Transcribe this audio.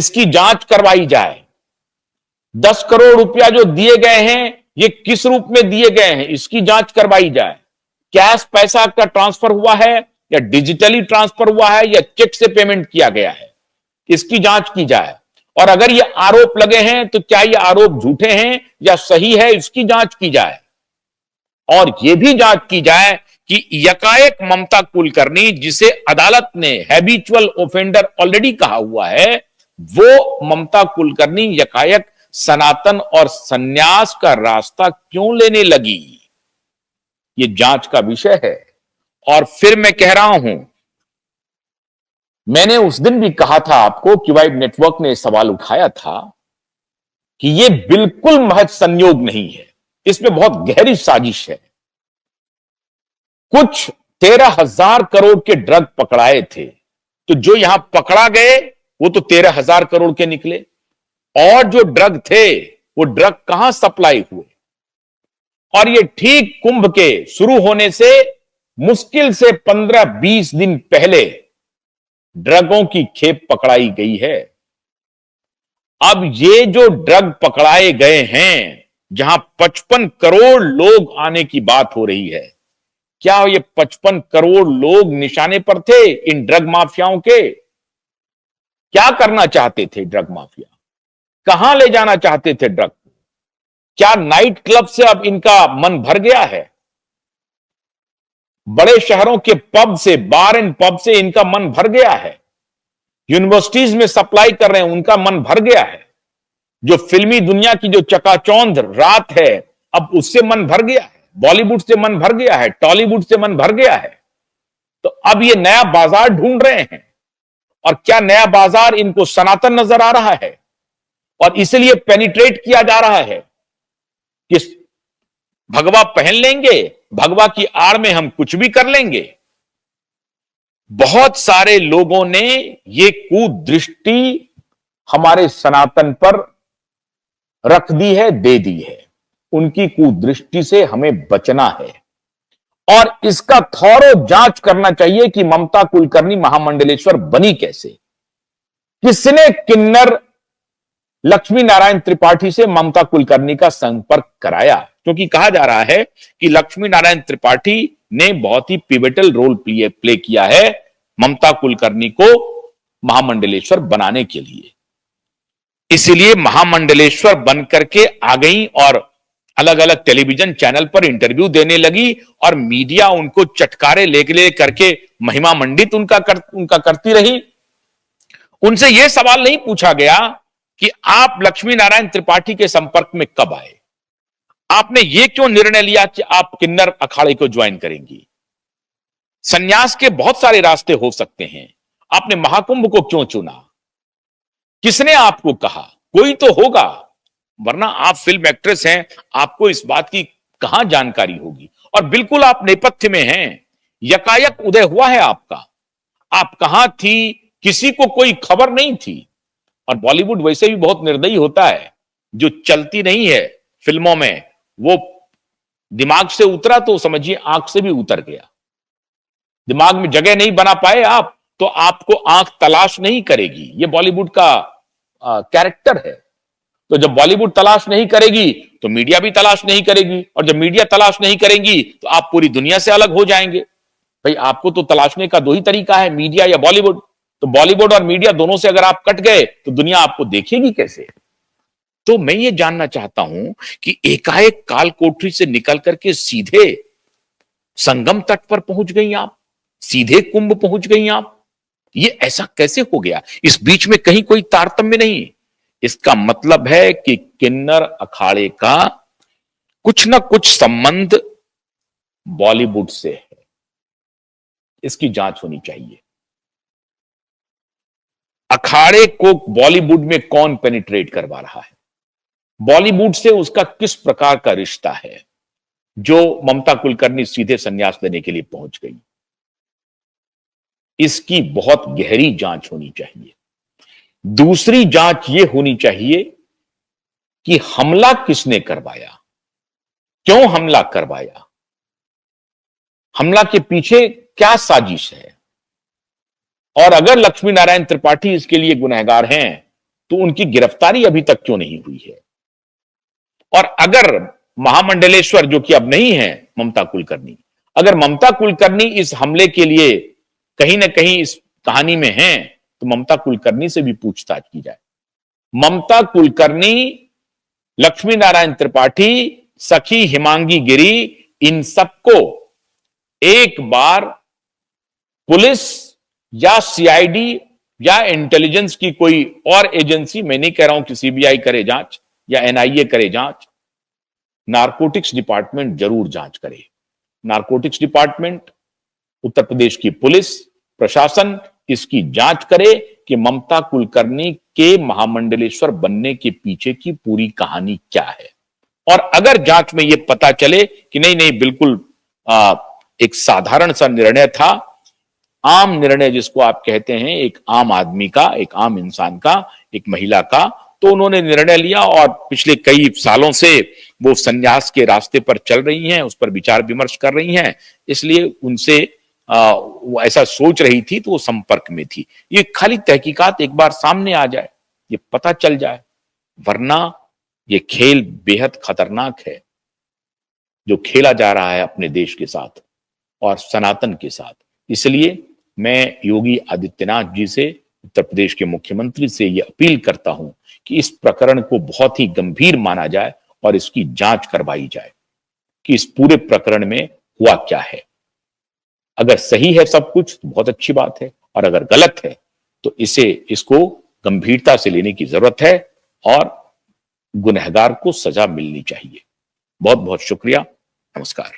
इसकी जांच करवाई जाए। 10 करोड़ रुपया जो दिए गए हैं ये किस रूप में दिए गए हैं, इसकी जांच करवाई जाए। कैश पैसा का ट्रांसफर हुआ है या डिजिटली ट्रांसफर हुआ है या चेक से पेमेंट किया गया है, इसकी जांच की जाए। और अगर ये आरोप लगे हैं तो क्या ये आरोप झूठे हैं या सही है, इसकी जांच की जाए। और यह भी जांच की जाए कि यकाएक ममता कुलकर्णी, जिसे अदालत ने हैबिचुअल ऑफेंडर ऑलरेडी कहा हुआ है, वो ममता कुलकर्णी यकाएक सनातन और सन्यास का रास्ता क्यों लेने लगी, ये जांच का विषय है। और फिर मैं कह रहा हूं, मैंने उस दिन भी कहा था आपको कि वाइब नेटवर्क ने सवाल उठाया था कि यह बिल्कुल महज संयोग नहीं है, इसमें बहुत गहरी साजिश है। कुछ 13,000 करोड़ के ड्रग पकड़ाए थे, तो जो यहां पकड़ा गए वो तो 13,000 करोड़ के निकले, और जो ड्रग थे वो ड्रग कहां सप्लाई हुए। और ये ठीक कुंभ के शुरू होने से मुश्किल से 15-20 दिन पहले ड्रगों की खेप पकड़ाई गई है। अब ये जो ड्रग पकड़ाए गए हैं, जहां 55 करोड़ लोग आने की बात हो रही है, क्या ये 55 करोड़ लोग निशाने पर थे इन ड्रग माफियाओं के? क्या करना चाहते थे ड्रग माफिया? कहां ले जाना चाहते थे ड्रग? क्या नाइट क्लब से अब इनका मन भर गया है? बड़े शहरों के पब से, बार एंड पब से इनका मन भर गया है? यूनिवर्सिटीज में सप्लाई कर रहे हैं, उनका मन भर गया है? जो फिल्मी दुनिया की जो चकाचौंध रात है, अब उससे मन भर गया है? बॉलीवुड से मन भर गया है? टॉलीवुड से मन भर गया है? तो अब ये नया बाजार ढूंढ रहे हैं। और क्या नया बाजार इनको सनातन नजर आ रहा है और इसलिए पेनिट्रेट किया जा रहा है कि भगवा पहन लेंगे, भगवा की आड़ में हम कुछ भी कर लेंगे। बहुत सारे लोगों ने ये कुदृष्टि हमारे सनातन पर रख दी है, दे दी है। उनकी कुदृष्टि से हमें बचना है और इसका थॉरो जांच करना चाहिए कि ममता कुलकर्णी महामंडलेश्वर बनी कैसे। किसने किन्नर लक्ष्मी नारायण त्रिपाठी से ममता कुलकर्णी का संपर्क कराया? क्योंकि कहा जा रहा है कि लक्ष्मी नारायण त्रिपाठी ने बहुत ही पिवटल रोल प्ले किया है ममता कुलकर्णी को महामंडलेश्वर बनाने के लिए। इसलिए महामंडलेश्वर बनकर के आ गई और अलग अलग टेलीविजन चैनल पर इंटरव्यू देने लगी और मीडिया उनको चटकारे ले करके महिमा मंडित उनका करती रही। उनसे यह सवाल नहीं पूछा गया कि आप लक्ष्मी नारायण त्रिपाठी के संपर्क में कब आए, आपने यह क्यों निर्णय लिया कि आप किन्नर अखाड़े को ज्वाइन करेंगी। सन्यास के बहुत सारे रास्ते हो सकते हैं, आपने महाकुंभ को क्यों चुना? किसने आपको कहा? कोई तो होगा, वरना आप फिल्म एक्ट्रेस हैं, आपको इस बात की कहां जानकारी होगी। और बिल्कुल आप नेपथ्य में हैं, यकायक उदय हुआ है आपका। आप कहां थी, किसी को कोई खबर नहीं थी। और बॉलीवुड वैसे भी बहुत निर्दयी होता है, जो चलती नहीं है फिल्मों में वो दिमाग से उतरा तो समझिए आंख से भी उतर गया। दिमाग में जगह नहीं बना पाए आप, तो आपको आंख तलाश नहीं करेगी। ये बॉलीवुड का कैरेक्टर है। तो जब बॉलीवुड तलाश नहीं करेगी तो मीडिया भी तलाश नहीं करेगी, और जब मीडिया तलाश नहीं करेगी तो आप पूरी दुनिया से अलग हो जाएंगे। भाई आपको तो तलाशने का दो ही तरीका है, मीडिया या बॉलीवुड। तो बॉलीवुड और मीडिया दोनों से अगर आप कट गए तो दुनिया आपको देखेगी कैसे? तो मैं ये जानना चाहता हूं कि एकाएक काल कोठरी से निकल करके सीधे संगम तट पर पहुंच गई आप, सीधे कुंभ पहुंच गई आप। ये ऐसा कैसे हो गया? इस बीच में कहीं कोई तारतम्य नहीं। इसका मतलब है कि किन्नर अखाड़े का कुछ ना कुछ संबंध बॉलीवुड से है। इसकी जांच होनी चाहिए। अखाड़े को बॉलीवुड में कौन पेनिट्रेट करवा रहा है? बॉलीवुड से उसका किस प्रकार का रिश्ता है जो ममता कुलकर्णी सीधे संन्यास लेने के लिए पहुंच गई? इसकी बहुत गहरी जांच होनी चाहिए। दूसरी जांच यह होनी चाहिए कि हमला किसने करवाया, क्यों हमला करवाया, हमला के पीछे क्या साजिश है। और अगर लक्ष्मी नारायण त्रिपाठी इसके लिए गुनहगार हैं तो उनकी गिरफ्तारी अभी तक क्यों नहीं हुई है? और अगर महामंडलेश्वर, जो कि अब नहीं है ममता कुलकर्णी, अगर ममता कुलकर्णी इस हमले के लिए कहीं ना कहीं इस कहानी में है, तो ममता कुलकर्णी से भी पूछताछ की जाए। ममता कुलकर्णी, लक्ष्मी नारायण त्रिपाठी, सखी हिमांगी गिरी, इन सबको एक बार पुलिस या सीआईडी या इंटेलिजेंस की कोई और एजेंसी, मैं नहीं कह रहा हूं कि सीबीआई करे जांच या एनआईए करे जांच, नारकोटिक्स डिपार्टमेंट जरूर जांच करे। नारकोटिक्स डिपार्टमेंट, उत्तर प्रदेश की पुलिस प्रशासन इसकी जांच करे कि ममता कुलकर्णी के महामंडलेश्वर बनने के पीछे की पूरी कहानी क्या है। और अगर जांच में यह पता चले कि नहीं नहीं बिल्कुल एक साधारण सा निर्णय था, आम निर्णय जिसको आप कहते हैं, एक आम आदमी का, एक आम इंसान का, एक महिला का, तो उन्होंने निर्णय लिया और पिछले कई सालों से वो संन्यास के रास्ते पर चल रही हैं, उस पर विचार विमर्श कर रही हैं, इसलिए उनसे वो ऐसा सोच रही थी तो वो संपर्क में थी। ये खाली तहकीकात एक बार सामने आ जाए, ये पता चल जाए, वरना ये खेल बेहद खतरनाक है जो खेला जा रहा है अपने देश के साथ और सनातन के साथ। इसलिए मैं योगी आदित्यनाथ जी से, उत्तर प्रदेश के मुख्यमंत्री से यह अपील करता हूं कि इस प्रकरण को बहुत ही गंभीर माना जाए और इसकी जांच करवाई जाए कि इस पूरे प्रकरण में हुआ क्या है। अगर सही है सब कुछ तो बहुत अच्छी बात है, और अगर गलत है तो इसको गंभीरता से लेने की जरूरत है और गुनहगार को सजा मिलनी चाहिए। बहुत बहुत शुक्रिया। नमस्कार।